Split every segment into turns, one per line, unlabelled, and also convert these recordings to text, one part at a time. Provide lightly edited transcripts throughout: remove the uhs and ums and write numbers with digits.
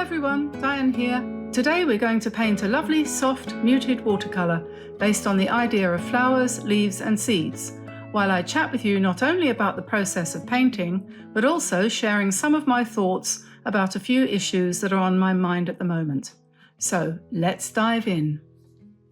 Hello everyone, Diane here. Today we're going to paint a lovely, soft, muted watercolor based on the idea of flowers, leaves and seeds, while I chat with you not only about the process of painting, but also sharing some of my thoughts about a few issues that are on my mind at the moment. So let's dive in.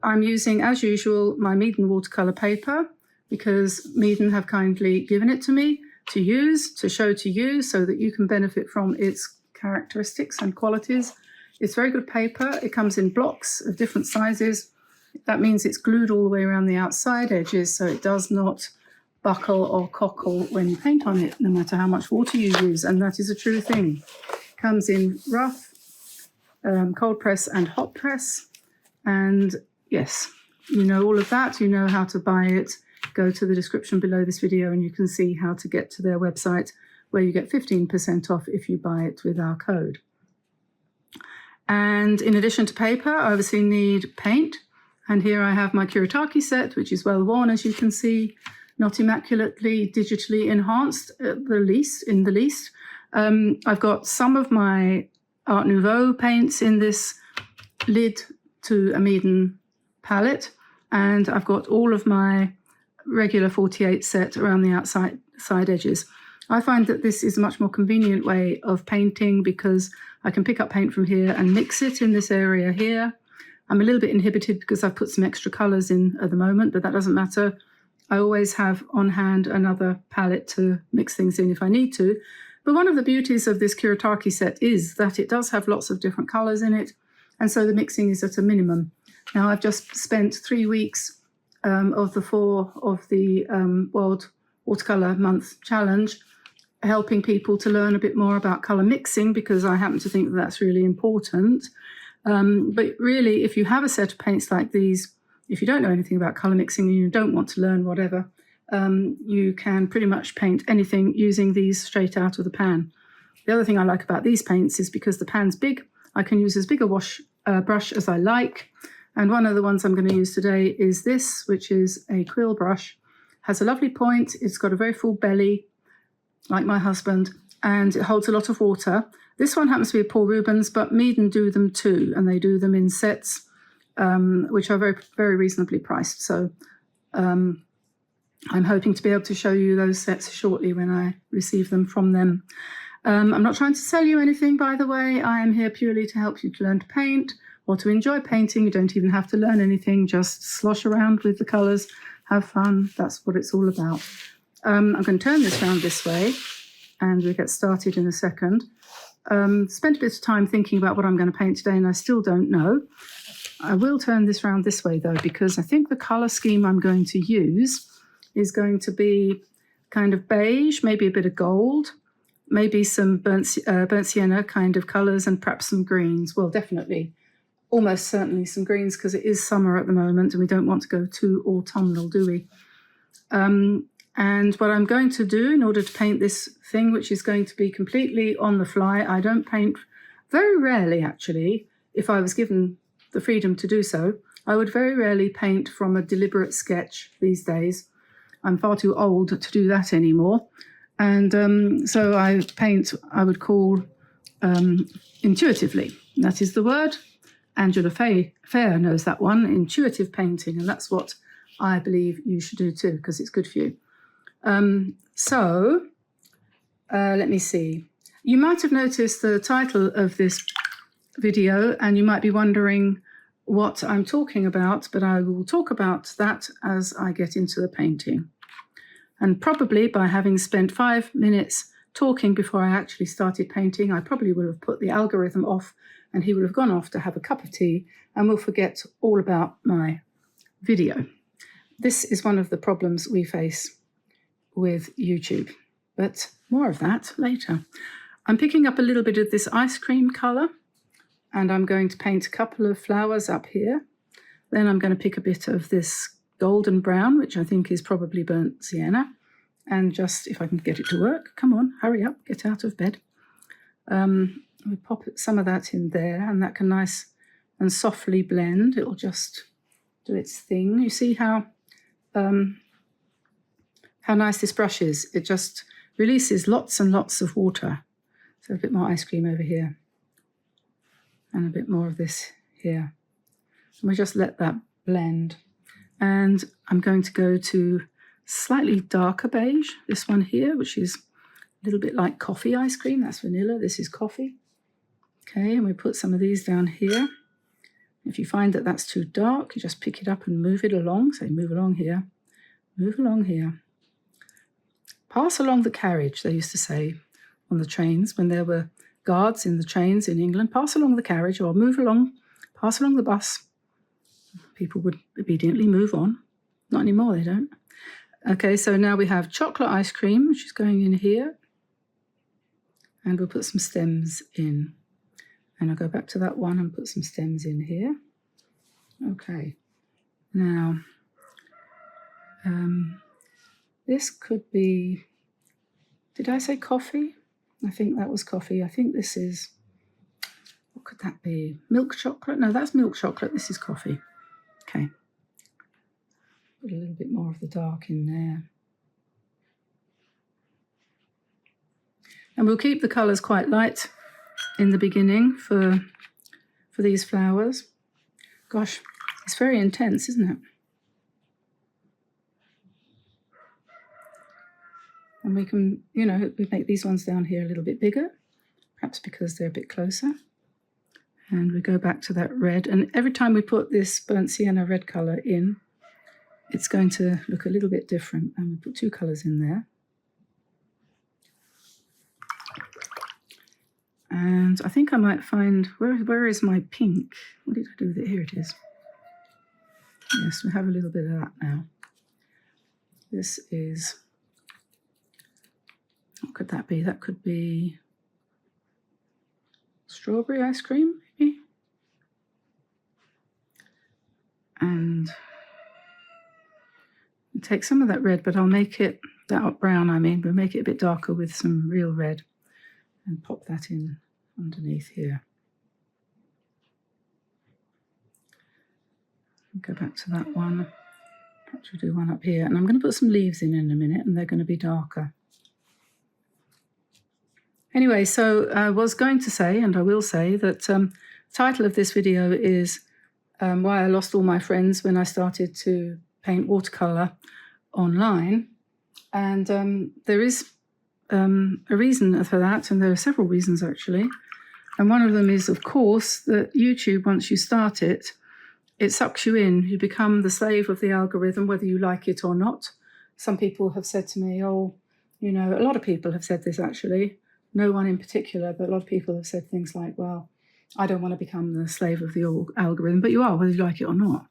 I'm using, as usual, my Meeden watercolor paper because Meeden have kindly given it to me to use, to show to you so that you can benefit from its characteristics and qualities. It's very good paper. It comes in blocks of different sizes. That means it's glued all the way around the outside edges, so it does not buckle or cockle when you paint on it, no matter how much water you use, and that is a true thing. It comes in rough, cold press and hot press, and yes, you know all of that. You know how to buy it. Go to the description below this video and you can see how to get to their website, where you get 15% off if you buy it with our code. And in addition to paper, I obviously need paint. And here I have my Kuretake set, which is well worn, as you can see, not immaculately digitally enhanced in the least. I've got some of my Art Nouveau paints in this lid to a Meeden palette, and I've got all of my regular 48 set around the outside edges. I find that this is a much more convenient way of painting because I can pick up paint from here and mix it in this area here. I'm a little bit inhibited because I've put some extra colours in at the moment, but that doesn't matter. I always have on hand another palette to mix things in if I need to. But one of the beauties of this Kuretake set is that it does have lots of different colours in it, and so the mixing is at a minimum. Now, I've just spent 3 weeks of the 4 of the World Watercolour Month Challenge helping people to learn a bit more about colour mixing, because I happen to think that that's really important. But really, if you have a set of paints like these, if you don't know anything about colour mixing and you don't want to learn whatever, you can pretty much paint anything using these straight out of the pan. The other thing I like about these paints is because the pan's big, I can use as big a brush as I like. And one of the ones I'm going to use today is this, which is a quill brush. Has a lovely point. It's got a very full belly, like my husband, and it holds a lot of water. This one happens to be a Paul Rubens, but Meeden do them too, and they do them in sets, which are very, very reasonably priced. So I'm hoping to be able to show you those sets shortly when I receive them from them. I'm not trying to sell you anything, by the way. I am here purely to help you to learn to paint or to enjoy painting. You don't even have to learn anything, just slosh around with the colours, have fun. That's what it's all about. I'm going to turn this round this way and we'll get started in a second. Spent a bit of time thinking about what I'm going to paint today and I still don't know. I will turn this round this way though, because I think the colour scheme I'm going to use is going to be kind of beige, maybe a bit of gold, maybe some burnt sienna kind of colours, and perhaps some greens. Well, definitely, almost certainly some greens, because it is summer at the moment and we don't want to go too autumnal, do we? And what I'm going to do in order to paint this thing, which is going to be completely on the fly, I don't paint very rarely, actually. If I was given the freedom to do so, I would very rarely paint from a deliberate sketch these days. I'm far too old to do that anymore. And so I paint, I would call intuitively. That is the word. Angela Fair knows that one, intuitive painting. And that's what I believe you should do too, because it's good for you. Let me see. You might have noticed the title of this video and you might be wondering what I'm talking about, but I will talk about that as I get into the painting. And probably by having spent 5 minutes talking before I actually started painting, I probably will have put the algorithm off and he will have gone off to have a cup of tea and will forget all about my video. This is one of the problems we face with YouTube, but more of that later. I'm picking up a little bit of this ice cream colour and I'm going to paint a couple of flowers up here. Then I'm going to pick a bit of this golden brown, which I think is probably burnt sienna, and just, if I can get it to work, come on, hurry up, get out of bed. We pop some of that in there and that can nice and softly blend. It will just do its thing. You see how nice this brush is. It just releases lots and lots of water. So a bit more ice cream over here. and a bit more of this here. And we just let that blend. And I'm going to go to slightly darker beige, this one here, which is a little bit like coffee ice cream. That's vanilla, this is coffee. Okay, and we put some of these down here. If you find that that's too dark, you just pick it up and move it along. So move along here, move along here. Pass along the carriage, they used to say on the trains when there were guards in the trains in England. Pass along the carriage, or move along, pass along the bus. People would obediently move on. Not anymore, they don't. Okay, so now we have chocolate ice cream, which is going in here. And we'll put some stems in. And I'll go back to that one and put some stems in here. Okay, now this could be, did I say coffee? I think that was coffee. I think this is, what could that be? Milk chocolate? No, that's milk chocolate. This is coffee. Okay. Put a little bit more of the dark in there. And we'll keep the colours quite light in the beginning for these flowers. Gosh, it's very intense, isn't it? And we can, you know, we make these ones down here a little bit bigger, perhaps because they're a bit closer. And we go back to that red. And every time we put this burnt sienna red colour in, it's going to look a little bit different. And we put two colours in there. And I think I might find, where is my pink? What did I do with it? Here it is. Yes, we have a little bit of that now. This is, what could that be? That could be strawberry ice cream, maybe. And take some of that red, but I'll make it dark brown, we'll make it a bit darker with some real red and pop that in underneath here. Go back to that one. Perhaps we'll do one up here. And I'm going to put some leaves in a minute, and they're going to be darker. Anyway, so I was going to say, and I will say, that the title of this video is Why I Lost All My Friends When I Started to Paint Watercolor Online. And there is a reason for that, and there are several reasons actually. And one of them is, of course, that YouTube, once you start it, it sucks you in. You become the slave of the algorithm, whether you like it or not. Some people have said to me, oh, you know, a lot of people have said this actually, no one in particular, but a lot of people have said things like, well, I don't want to become the slave of the algorithm, but you are, whether you like it or not,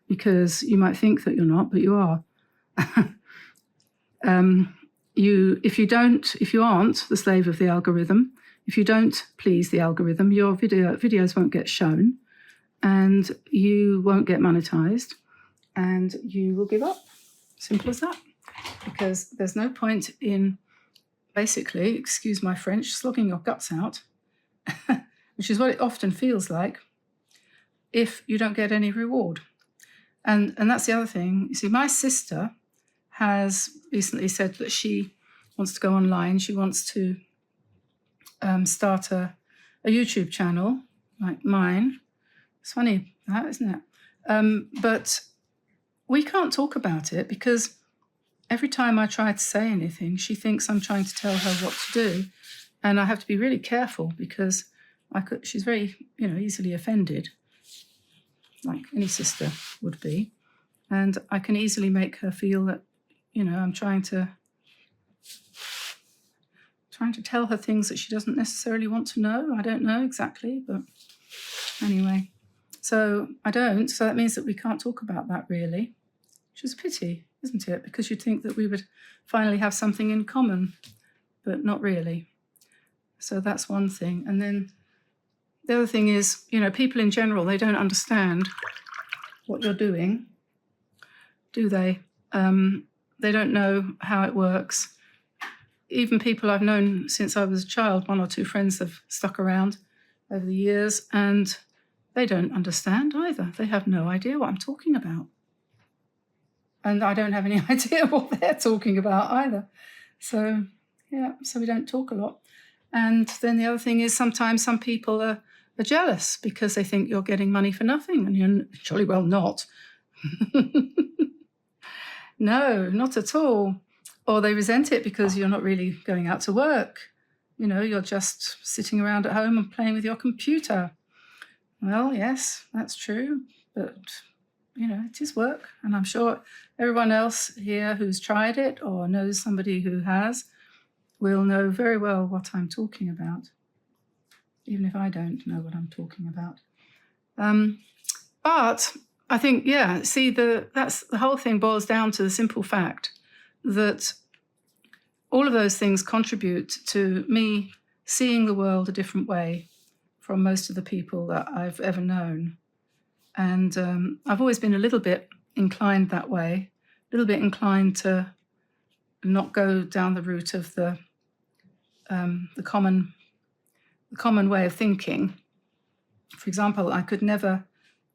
because you might think that you're not, but you are. If you aren't the slave of the algorithm, if you don't please the algorithm, your videos won't get shown, and you won't get monetized, and you will give up. Simple as that. Because there's no point in basically, excuse my French, slogging your guts out, which is what it often feels like, if you don't get any reward. And that's the other thing. You see, my sister has recently said that she wants to go online. She wants to start a YouTube channel like mine. It's funny, that, isn't it? But we can't talk about it because every time I try to say anything, she thinks I'm trying to tell her what to do. And I have to be really careful because she's very, easily offended, like any sister would be. And I can easily make her feel that, I'm trying to tell her things that she doesn't necessarily want to know. I don't know exactly, but anyway. So I don't. So that means that we can't talk about that really, which is a pity, isn't it? Because you'd think that we would finally have something in common, but not really. So that's one thing. And then the other thing is, people in general, they don't understand what you're doing, do they? They don't know how it works. Even people I've known since I was a child, one or two friends have stuck around over the years, and they don't understand either. They have no idea what I'm talking about. And I don't have any idea what they're talking about either. So, yeah, so we don't talk a lot. And then the other thing is sometimes some people are are jealous because they think you're getting money for nothing, and you're jolly well not. No, not at all. Or they resent it because you're not really going out to work. You're just sitting around at home and playing with your computer. Well, yes, that's true, but it is work, and I'm sure everyone else here who's tried it or knows somebody who has will know very well what I'm talking about, even if I don't know what I'm talking about. But I think, that's the whole thing boils down to the simple fact that all of those things contribute to me seeing the world a different way from most of the people that I've ever known. And I've always been a little bit inclined that way, a little bit inclined to not go down the route of the common way of thinking. For example, I could never,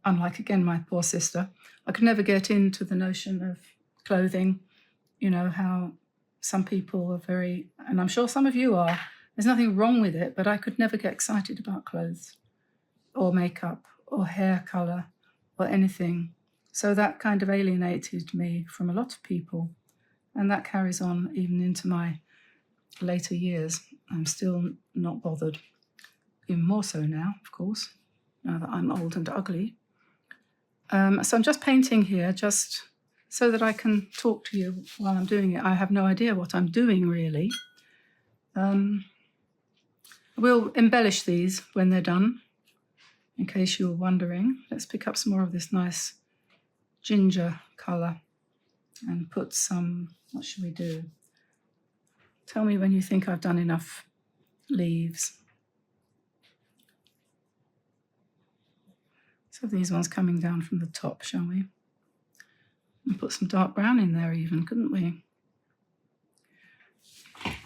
unlike again my poor sister, I could never get into the notion of clothing. How some people are very, and I'm sure some of you are, there's nothing wrong with it, but I could never get excited about clothes or makeup or hair colour or anything. So that kind of alienated me from a lot of people, and that carries on even into my later years. I'm still not bothered, even more so now, of course, now that I'm old and ugly. So I'm just painting here just so that I can talk to you while I'm doing it. I have no idea what I'm doing, really. We'll embellish these when they're done, in case you were wondering. Let's pick up some more of this nice ginger colour and put some, what should we do? Tell me when you think I've done enough leaves. So these ones coming down from the top, shall we? And put some dark brown in there even, couldn't we?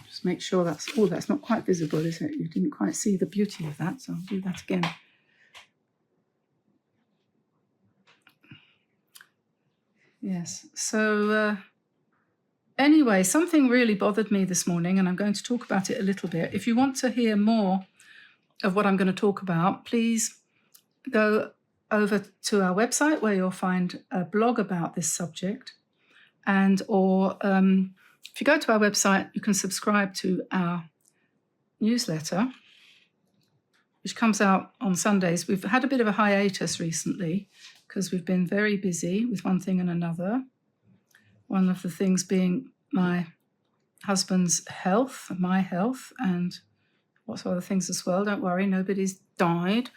Just make sure that's not quite visible, is it? You didn't quite see the beauty of that, so I'll do that again. Yes, so anyway, something really bothered me this morning, and I'm going to talk about it a little bit. If you want to hear more of what I'm going to talk about, please go over to our website where you'll find a blog about this subject, or if you go to our website, you can subscribe to our newsletter, which comes out on Sundays. We've had a bit of a hiatus recently because we've been very busy with one thing and another. One of the things being my husband's health, my health, and lots of other things as well. Don't worry, nobody's died.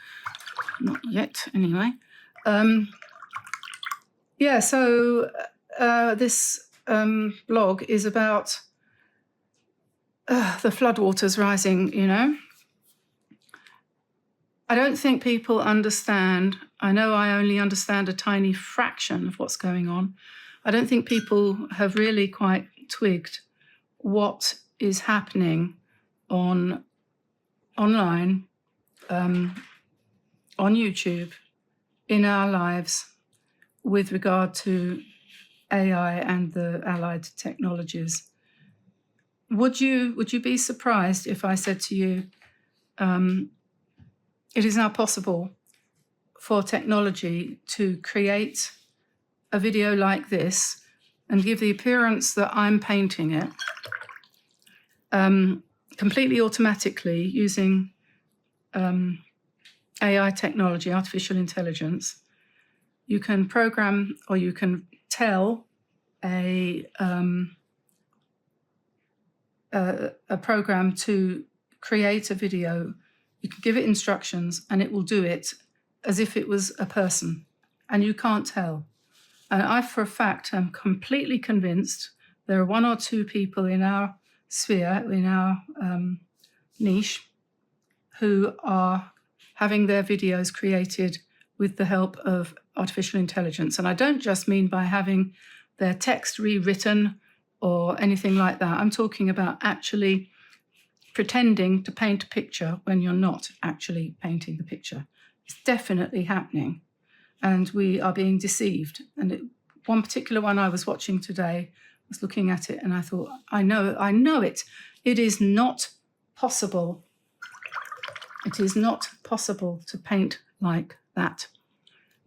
Not yet, anyway. So this blog is about the floodwaters rising, I don't think people understand. I know I only understand a tiny fraction of what's going on. I don't think people have really quite twigged what is happening online, on YouTube, in our lives with regard to AI and the allied technologies. Would you be surprised if I said to you, it is now possible for technology to create a video like this and give the appearance that I'm painting it completely automatically using AI technology, artificial intelligence. You can program, or you can tell a program to create a video. You can give it instructions and it will do it as if it was a person, and you can't tell. And I, for a fact, am completely convinced there are one or two people in our sphere, in our niche, who are having their videos created with the help of artificial intelligence. And I don't just mean by having their text rewritten or anything like that. I'm talking about actually pretending to paint a picture when you're not actually painting the picture. It's definitely happening, and we are being deceived. And one particular one I was watching today, I was looking at it and I thought, I know it. It is not possible It is not possible to paint like that.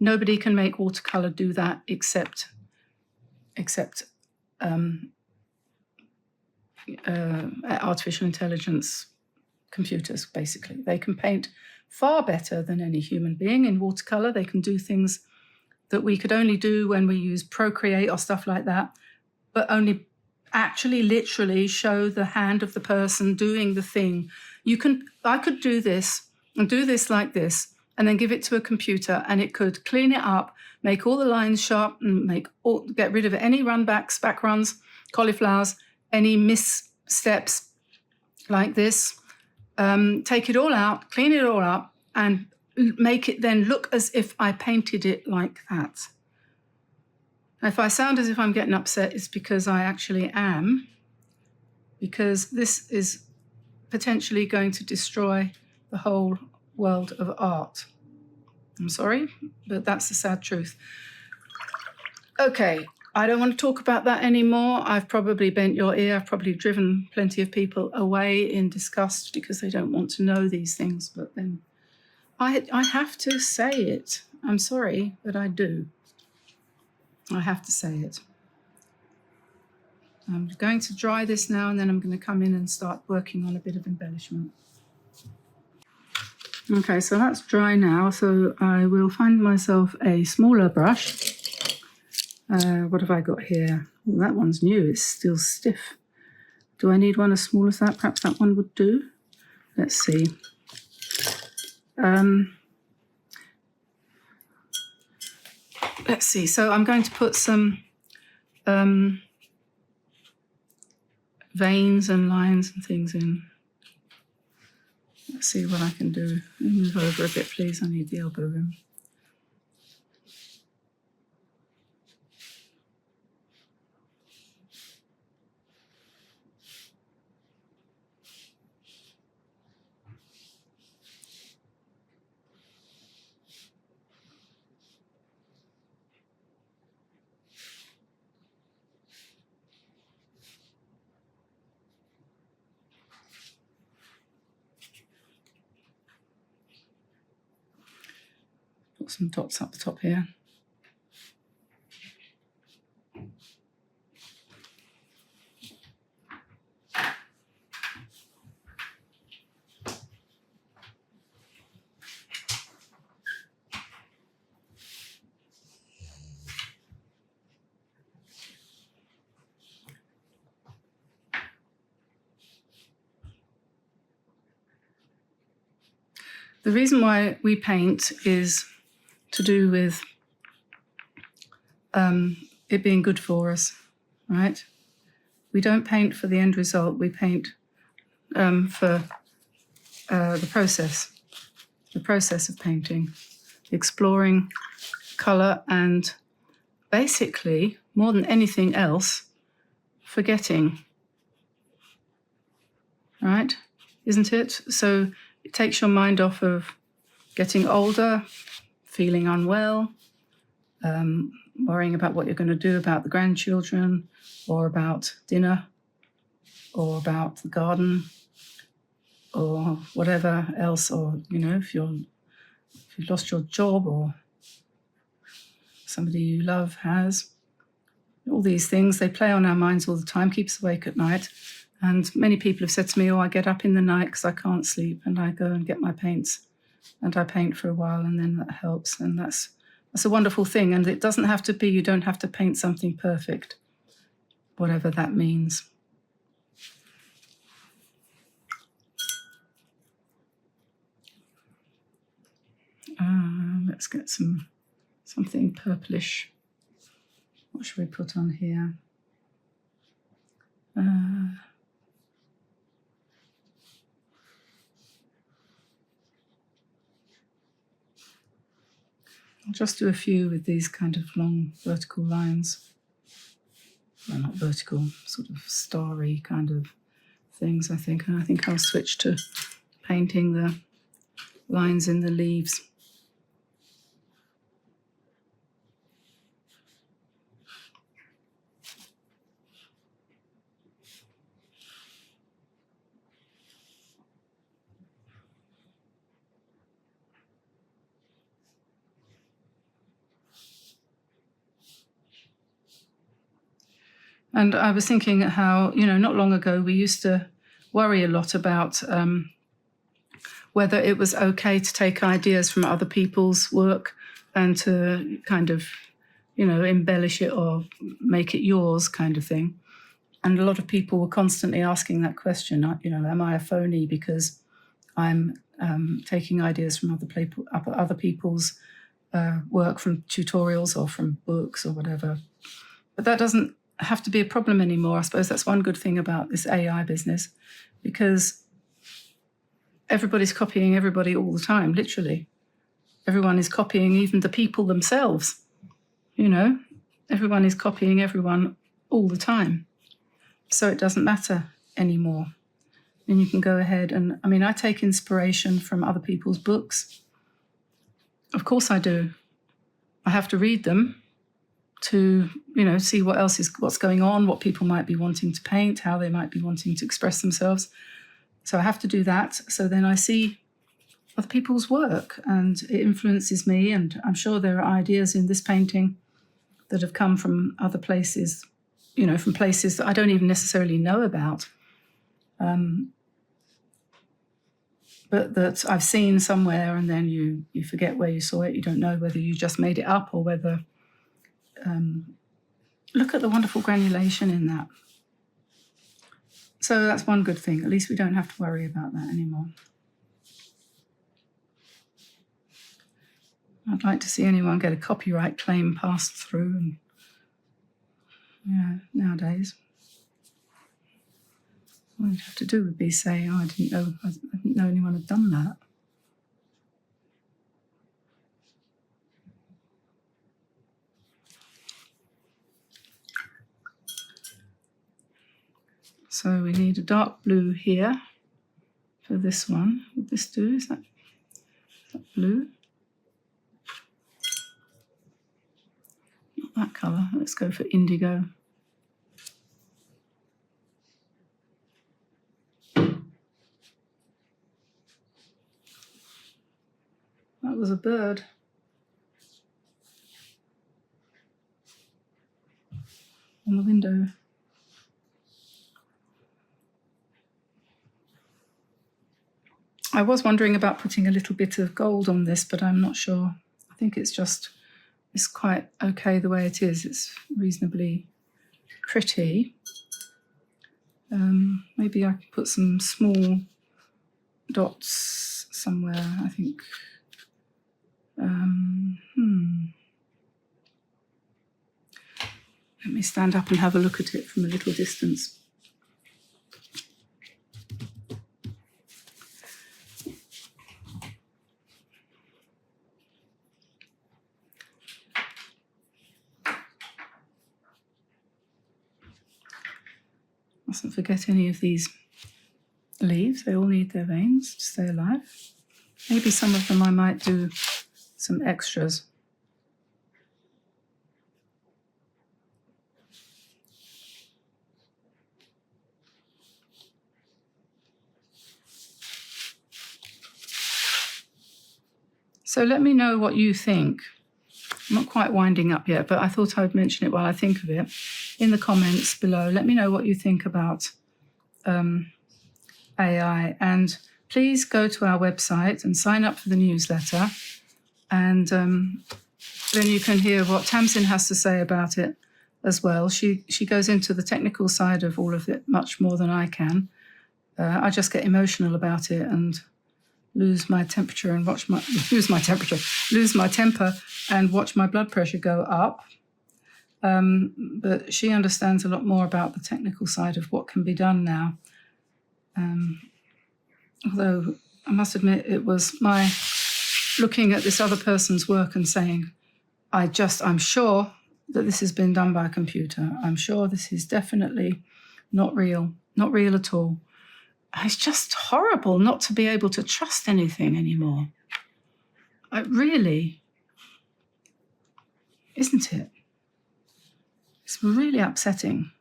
Nobody can make watercolor do that except artificial intelligence computers, basically. They can paint far better than any human being in watercolor. They can do things that we could only do when we use Procreate or stuff like that, but only actually literally show the hand of the person doing the thing. I could do this and do this like this, and then give it to a computer, and it could clean it up, make all the lines sharp, and get rid of any runbacks, back runs, cauliflowers, any missteps like this, take it all out, clean it all up, and make it then look as if I painted it like that. If I sound as if I'm getting upset, it's because I actually am, because this is potentially going to destroy the whole world of art. I'm sorry, but that's the sad truth. Okay, I don't want to talk about that anymore. I've probably bent your ear. I've probably driven plenty of people away in disgust because they don't want to know these things. But then I have to say it. I'm sorry, but I do. I have to say it. I'm going to dry this now, and then I'm going to come in and start working on a bit of embellishment. Okay, so that's dry now. So I will find myself a smaller brush. What have I got here? Well, that one's new. It's still stiff. Do I need one as small as that? Perhaps that one would do. Let's see. Let's see. So I'm going to put some veins and lines and things in. Let's see what I can do. Move over a bit, please. I need the elbow room. Put some dots up the top here. The reason why we paint is to do with it being good for us, right? We don't paint for the end result. We paint for the process of painting, exploring colour, and basically, more than anything else, forgetting, right? Isn't it? So it takes your mind off of getting older, feeling unwell, worrying about what you're going to do about the grandchildren, or about dinner, or about the garden, or whatever else, or, you know, if you've lost your job, or somebody you love has. All these things, they play on our minds all the time, keep us awake at night. And many people have said to me, I get up in the night because I can't sleep, and I go and get my paints, and I paint for a while, and then that helps. And that's a wonderful thing. And it doesn't have to be, you don't have to paint something perfect, whatever that means. Let's get something purplish. What should we put on here? I'll just do a few with these kind of long vertical lines. Well, not vertical, sort of starry kind of things, I think. And I think I'll switch to painting the lines in the leaves. And I was thinking how, not long ago we used to worry a lot about whether it was okay to take ideas from other people's work and to kind of, embellish it or make it yours kind of thing. And a lot of people were constantly asking that question, am I a phony because I'm taking ideas from other people's work, from tutorials or from books or whatever. But that doesn't have to be a problem anymore. I suppose that's one good thing about this AI business, because everybody's copying everybody all the time, literally. Everyone is copying even the people themselves, Everyone is copying everyone all the time. So it doesn't matter anymore. And you can go ahead and, I take inspiration from other people's books. Of course I do. I have to read them to, see what's going on, what people might be wanting to paint, how they might be wanting to express themselves. So I have to do that. So then I see other people's work and it influences me. And I'm sure there are ideas in this painting that have come from other places, from places that I don't even necessarily know about, but that I've seen somewhere, and then you forget where you saw it. You don't know whether you just made it up or whether... look at the wonderful granulation in that. So that's one good thing. At least we don't have to worry about that anymore. I'd like to see anyone get a copyright claim passed through, and nowadays. All you'd have to do would be say, I didn't know anyone had done that. So we need a dark blue here for this one. Would this do? Is that blue? Not that colour. Let's go for indigo. That was a bird. On the window. I was wondering about putting a little bit of gold on this, but I'm not sure. I think it's quite okay the way it is. It's reasonably pretty. Maybe I could put some small dots somewhere, I think. Let me stand up and have a look at it from a little distance. Mustn't forget any of these leaves. They all need their veins to stay alive. Maybe some of them I might do some extras. So let me know what you think. I'm not quite winding up yet, but I thought I would mention it while I think of it. In the comments below, let me know what you think about AI. And please go to our website and sign up for the newsletter. And then you can hear what Tamsin has to say about it as well. She goes into the technical side of all of it much more than I can. I just get emotional about it and lose my temper and watch my temper and watch my blood pressure go up. But she understands a lot more about the technical side of what can be done now. Although I must admit, it was my looking at this other person's work and saying, I'm sure that this has been done by a computer. I'm sure this is definitely not real at all. It's just horrible not to be able to trust anything anymore. Really, isn't it? It's really upsetting.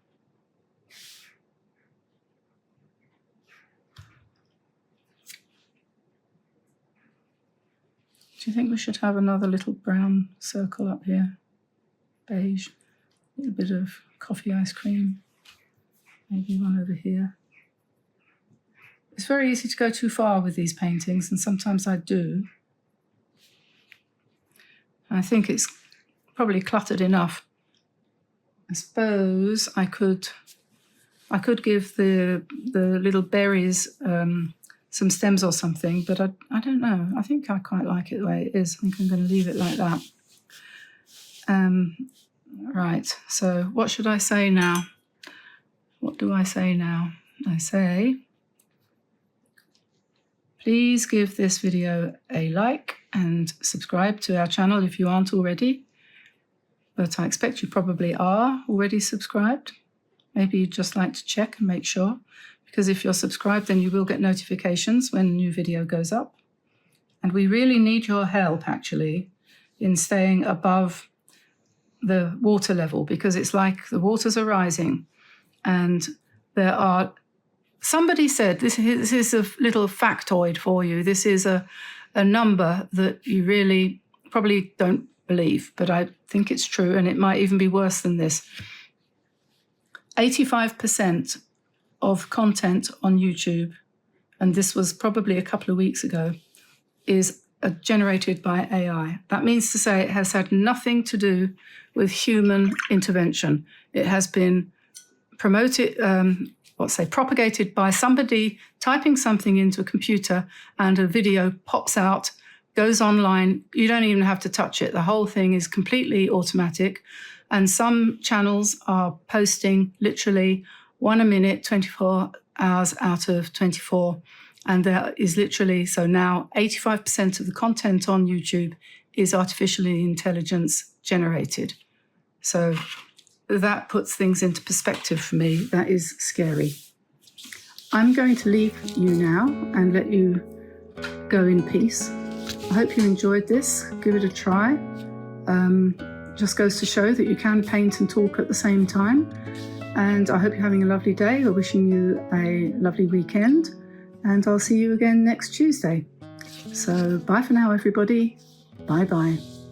Do you think we should have another little brown circle up here? Beige. A little bit of coffee ice cream. Maybe one over here. It's very easy to go too far with these paintings, and sometimes I do. I think it's probably cluttered enough. I suppose I could give the little berries some stems or something, but I don't know. I think I quite like it the way it is. I think I'm going to leave it like that. Right, so what should I say now? What do I say now? I say, please give this video a like and subscribe to our channel if you aren't already. But I expect you probably are already subscribed. Maybe you'd just like to check and make sure, because if you're subscribed, then you will get notifications when a new video goes up. And we really need your help, actually, in staying above the water level, because it's like the waters are rising. And there are, somebody said, this is a little factoid for you. This is a number that you really probably don't believe, but I think it's true, and it might even be worse than this. 85% of content on YouTube, and this was probably a couple of weeks ago, is generated by AI. That means to say it has had nothing to do with human intervention. It has been propagated by somebody typing something into a computer, and a video pops out, goes online. You don't even have to touch it. The whole thing is completely automatic. And some channels are posting literally 1 a minute, 24 hours out of 24. And there is literally, so now 85% of the content on YouTube is artificially intelligence generated. So that puts things into perspective for me. That is scary. I'm going to leave you now and let you go in peace. I hope you enjoyed this. Give it a try. Just goes to show that you can paint and talk at the same time. And I hope you're having a lovely day. We're wishing you a lovely weekend. And I'll see you again next Tuesday. So bye for now, everybody. Bye-bye.